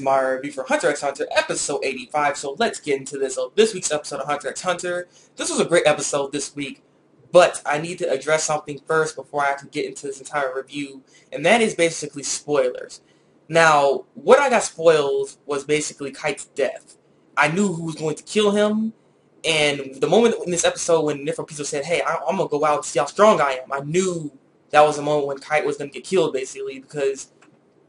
my review for Hunter x Hunter, episode 85, so let's get into this. So this week's episode of Hunter x Hunter, this was a great episode this week, but I need to address something first before I can get into this entire review, and that is basically spoilers. Now, what I got spoiled was basically Kite's death. I knew who was going to kill him, and the moment in this episode when Thabreakmaster said, hey, I'm going to go out and see how strong I am, I knew that was the moment when Kite was going to get killed, basically, because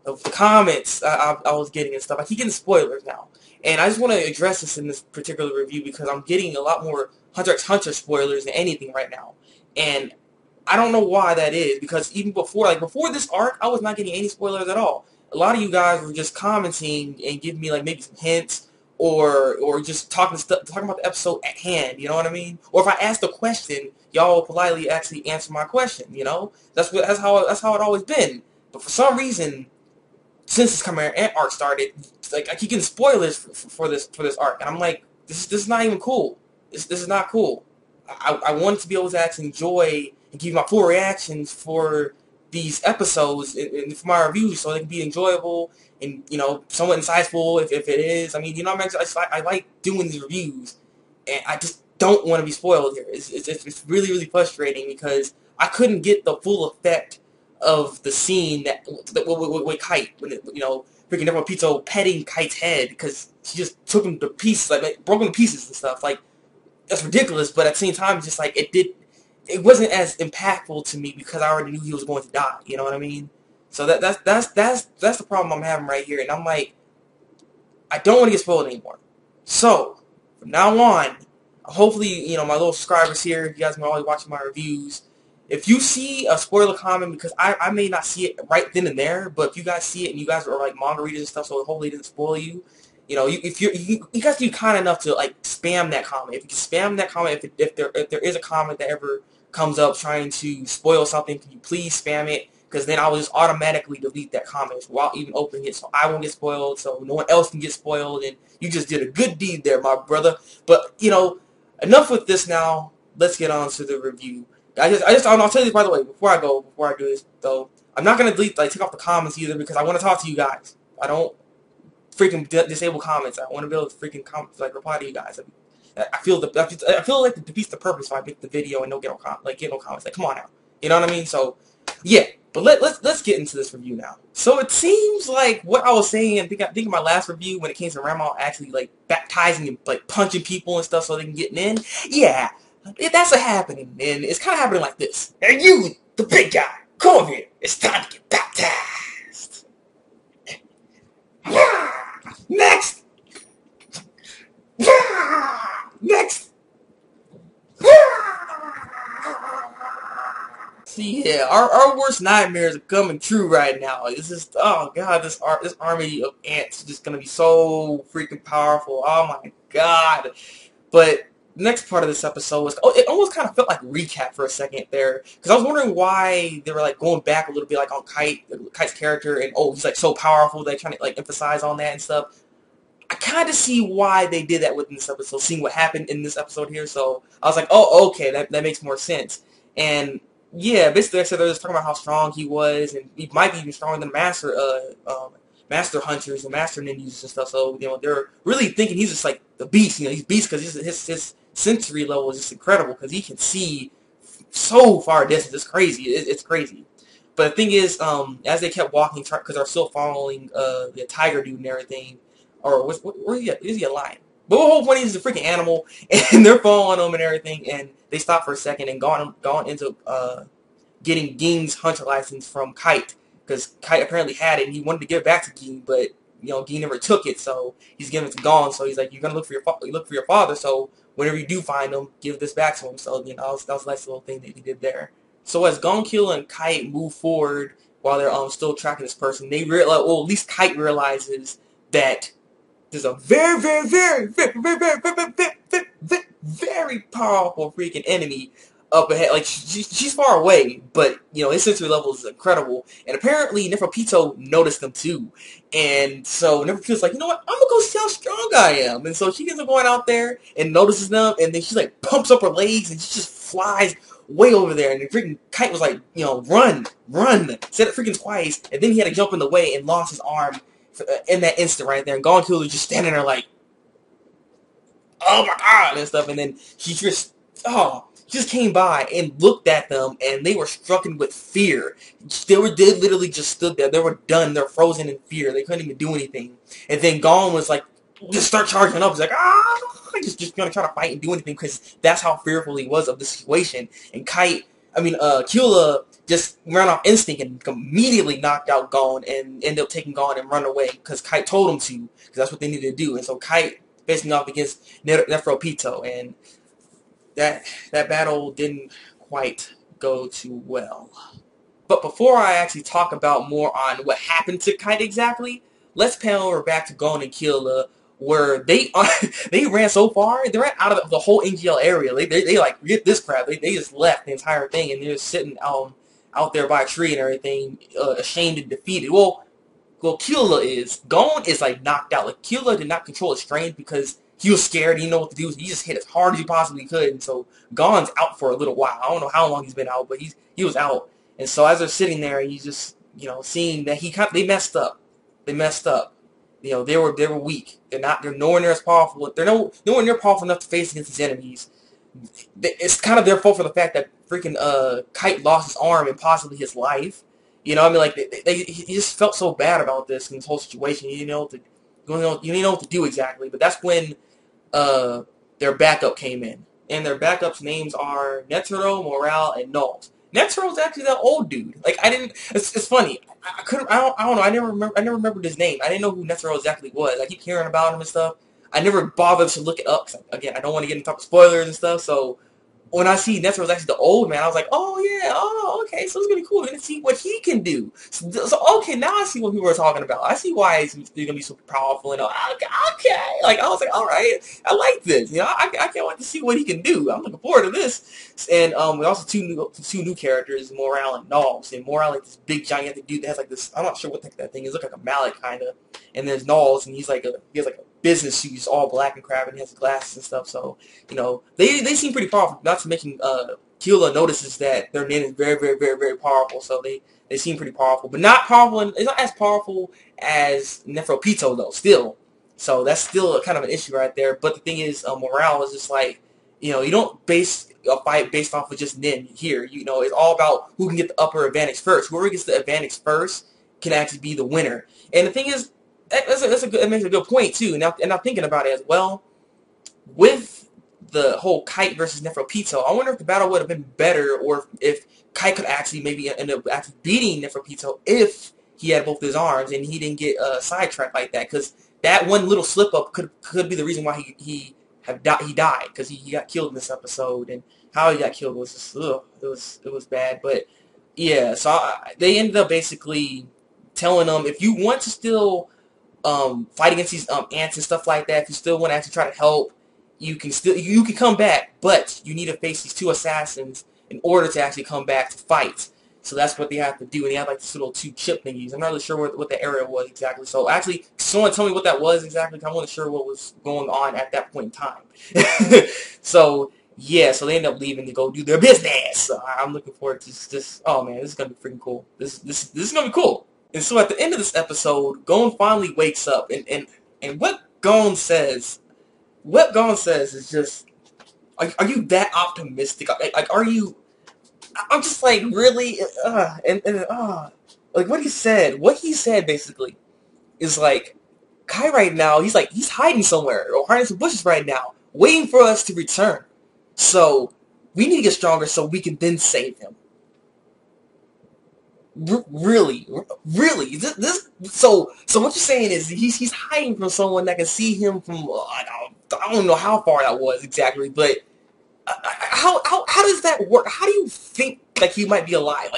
of the comments I was getting and stuff. I keep getting spoilers now. And I just want to address this in this particular review because I'm getting a lot more Hunter x Hunter spoilers than anything right now. And I don't know why that is, because even before, before this arc, I was not getting any spoilers at all. A lot of you guys were just commenting and giving me maybe some hints or just talking about the episode at hand, you know what I mean? Or if I asked a question, y'all politely actually answer my question, you know? That's how it always been. But for some reason, since this Chimera Ant arc started, I keep getting spoilers for this arc, and I'm like, this is not even cool. This is not cool. I want to be able to actually enjoy and give my full reactions for these episodes and for my reviews, so they can be enjoyable and somewhat insightful if it is. I mean, I like doing these reviews, and I just don't want to be spoiled here. It's really frustrating because I couldn't get the full effect of the scene with Kite, when freaking Thabreakmaster petting Kite's head because she just took him to pieces, broke him to pieces and stuff. That's ridiculous, but at the same time, just it wasn't as impactful to me because I already knew he was going to die. You know what I mean? So that's the problem I'm having right here, and I'm like, I don't want to get spoiled anymore. So from now on, hopefully, my little subscribers here, you guys are always watching my reviews. If you see a spoiler comment, because I may not see it right then and there, but if you guys see it and you guys are manga readers and stuff, so hopefully it doesn't spoil you. You guys can be kind enough to spam that comment. If you can spam that comment, if there is a comment that ever comes up trying to spoil something, can you please spam it? Because then I will just automatically delete that comment without even opening it, so I won't get spoiled, so no one else can get spoiled. And you just did a good deed there, my brother. But enough with this now. Let's get on to the review. I'll tell you, by the way, before I do this, though, I'm not going to take off the comments either because I want to talk to you guys. I don't freaking disable comments. I want to be able to freaking reply to you guys. I feel like it defeats the purpose if I make the video and don't get no comments. Come on now. You know what I mean? So, yeah. But let's get into this review now. So it seems like what I was saying, I think in my last review when it came to Rama actually baptizing and punching people and stuff so they can get in. Yeah. That's happening, and it's kind of happening like this. Hey, you, the big guy, come over here. It's time to get baptized. Next. Next. See, yeah, our worst nightmares are coming true right now. It's just, oh god, this army of ants is just gonna be so freaking powerful. Oh my god. But the next part of this episode was, it almost kind of felt like a recap for a second there, because I was wondering why they were going back a little bit on Kite's character, and he's so powerful, they're trying to emphasize on that and stuff. I kind of see why they did that within this episode, seeing what happened in this episode here, so I was like, oh, okay, that makes more sense. And yeah, basically I said they were just talking about how strong he was, and he might be even stronger than master hunters and master ninjas and stuff, so they're really thinking he's just the beast. He's beast because his sensory level is just incredible because he can see so far distance. It's crazy. It's crazy. But the thing is, as they kept walking, because they're still following the tiger dude and everything, or where is he a lion? But the whole point is he's a freaking animal, and they're following him and everything, and they stop for a second and gone into getting Ging's hunter license from Kite, because Kite apparently had it and he wanted to give it back to Ging, but Ging never took it, so he's giving it to Gon. So he's like, you're gonna look for your father, so whenever you do find him, give this back to him. So that was a nice little thing that he did there. So as Gonkill and Kite move forward while they're still tracking this person, they realize, at least Kite realizes that there's a very powerful freaking enemy up ahead. She's far away, but his sensory level is incredible. And apparently Thabreakmaster noticed them too. And so Thabreakmaster's like, you know what? I'm gonna go see how strong I am. And so she ends up going out there and notices them, and then she pumps up her legs and she just flies way over there. And the freaking Kite was like, run, said it freaking twice, and then he had to jump in the way and lost his arm. in that instant right there. And Gon and Killua just standing there like, oh my god, and stuff. And then he just came by and looked at them, and they were stricken with fear. They literally just stood there. They were done. They're frozen in fear. They couldn't even do anything. And then Gon was like, just start charging up. He's like, just gonna try to fight and do anything because that's how fearful he was of the situation. And Killua just ran off instinct and immediately knocked out Gon and ended up taking Gon and run away because Kite told him to, because that's what they needed to do. And so Kite facing off against Neferopito, and that battle didn't quite go too well. But before I actually talk about more on what happened to Kite exactly, let's pan over back to Gon and Killua, where they ran so far, they ran out of the whole NGL area. They like, get this crap. They just left the entire thing, and they're just sitting out there by a tree and everything, ashamed and defeated. Well, Killua is. Gon is like knocked out. Like, Killua did not control his strength because he was scared. He didn't know what to do. He just hit as hard as he possibly could. And so Gon's out for a little while. I don't know how long he's been out, but he was out. And so as they're sitting there, he's just, seeing that they messed up. They messed up. They were weak. They're nowhere near as powerful. They're nowhere near powerful enough to face against these enemies. It's kind of their fault for the fact that freaking Kite lost his arm and possibly his life. He just felt so bad about this and this whole situation. You didn't know what to do exactly. But that's when their backup came in, and their backup's names are Netero, Morale, and Knowles. Netero's actually that old dude. Like, I didn't. It's funny. I don't know. I never remembered his name. I didn't know who Netero exactly was. I keep hearing about him and stuff. I never bothered to look it up. Cause, again, I don't want to get into spoilers and stuff. So when I see Netero was actually the old man, I was like, oh yeah, okay, so it's gonna be cool. We're gonna see what he can do. So okay, now I see what people are talking about. I see why he's gonna be super powerful. And okay, like I was like, all right, I like this. I can't wait to see what he can do. I'm looking forward to this. And we also two new characters, Morale and Knowles. And Morale, like this big giant dude that has like this. I'm not sure what the heck that thing is. Look like a mallet kind of. And there's Knowles, and he has like a business suit. He's all black and crap, and he has glasses and stuff. So they seem pretty powerful. Not to mention Killua notices that their name is very, very, very, very powerful. So they seem pretty powerful, but not powerful. It's not as powerful as Neferopito though. Still, so that's still kind of an issue right there. But the thing is, Morale is just like, you don't base a fight based off of just Nin here. It's all about who can get the upper advantage first. Whoever gets the advantage first can actually be the winner. And the thing is, it makes a good point too. Now, and I'm thinking about it as well. With the whole Kite versus Neferopito, I wonder if the battle would have been better, or if Kite could actually maybe end up actually beating Neferopito if he had both his arms and he didn't get sidetracked like that. Because that one little slip up could be the reason why he died, because he got killed in this episode, and how he got killed was just it was bad. But yeah, so they ended up basically telling them, if you want to still fight against these ants and stuff like that, if you still want to actually try to help, you can come back, but you need to face these two assassins in order to actually come back to fight. So that's what they have to do, and they have like this little two chip thingies. I'm not really sure what the area was exactly. So actually, someone tell me what that was exactly, because I wasn't sure what was going on at that point in time. So yeah, so they end up leaving to go do their business. So I'm looking forward to this. Oh man, this is gonna be freaking cool. This is gonna be cool. And so at the end of this episode, Gon finally wakes up, and what Gon says is just, are you that optimistic? Like, are you? I'm just like, really? Like what he said basically is like, Kai right now, he's hiding somewhere or hiding some bushes right now, waiting for us to return. So we need to get stronger so we can then save him. Really? So what you're saying is he's hiding from someone that can see him from I don't know how far that was exactly, but how does that work? How do you think like he might be alive?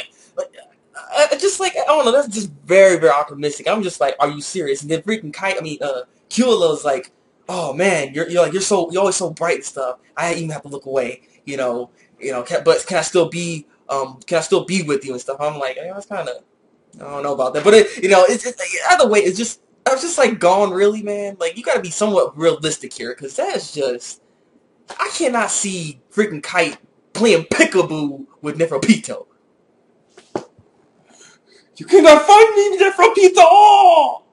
Just like, I don't know. That's just very, very optimistic. I'm just like, are you serious? And then freaking Killula's like, oh man, you're always so bright and stuff. I even have to look away, but can I still be with you and stuff? I'm like, that's kind of, I don't know about that, but either way, I was just like, Gon, really, man? Like, you gotta be somewhat realistic here, because that's just, I cannot see freaking Kite playing peekaboo with Neferopito. You cannot find me, Neferopito!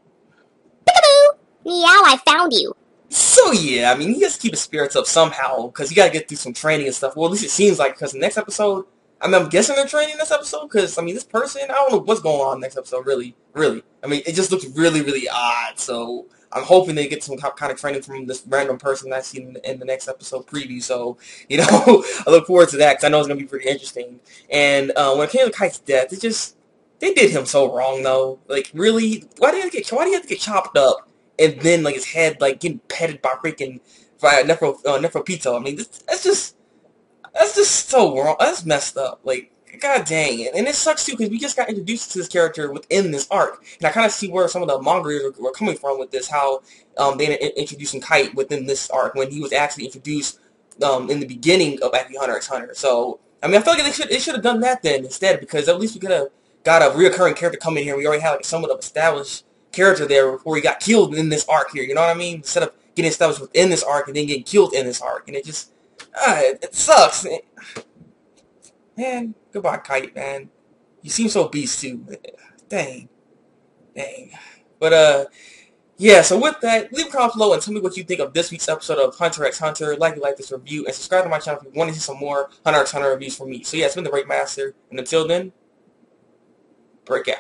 Meow, I found you. So yeah, I mean, he has to keep his spirits up somehow, because he got to get through some training and stuff. Well, at least it seems like, because the next episode, I mean, I'm guessing they're training this episode, because, I mean, this person, I don't know what's going on next episode, really, really. I mean, it just looks really, really odd, so I'm hoping they get some kind of training from this random person that I've seen in the next episode preview, so, you know, I look forward to that, because I know it's going to be pretty interesting. And when it came to Kite's death, it just, they did him so wrong, though. Like, really? Why do you have to get chopped up? And then like his head like getting petted by freaking Neferpito. I mean, that's just so wrong. That's messed up. Like, god dang it. And it sucks too because we just got introduced to this character within this arc, and I kind of see where some of the mongers were coming from with this. How they introducing Kite within this arc when he was actually introduced in the beginning of actually Hunter x Hunter. So I mean, I feel like they should have done that then instead, because at least we could have got a reoccurring character come in here. We already had like somewhat of established character there before he got killed in this arc here, you know what I mean? Instead of getting established within this arc and then getting killed in this arc, and it just, it sucks. Man, goodbye, Kite, man. You seem so beast too. Dang. But, yeah, so with that, leave a comment below and tell me what you think of this week's episode of Hunter x Hunter. Like this review, and subscribe to my channel if you want to see some more Hunter x Hunter reviews from me. So yeah, it's been the Thabreakmaster, and until then, break out.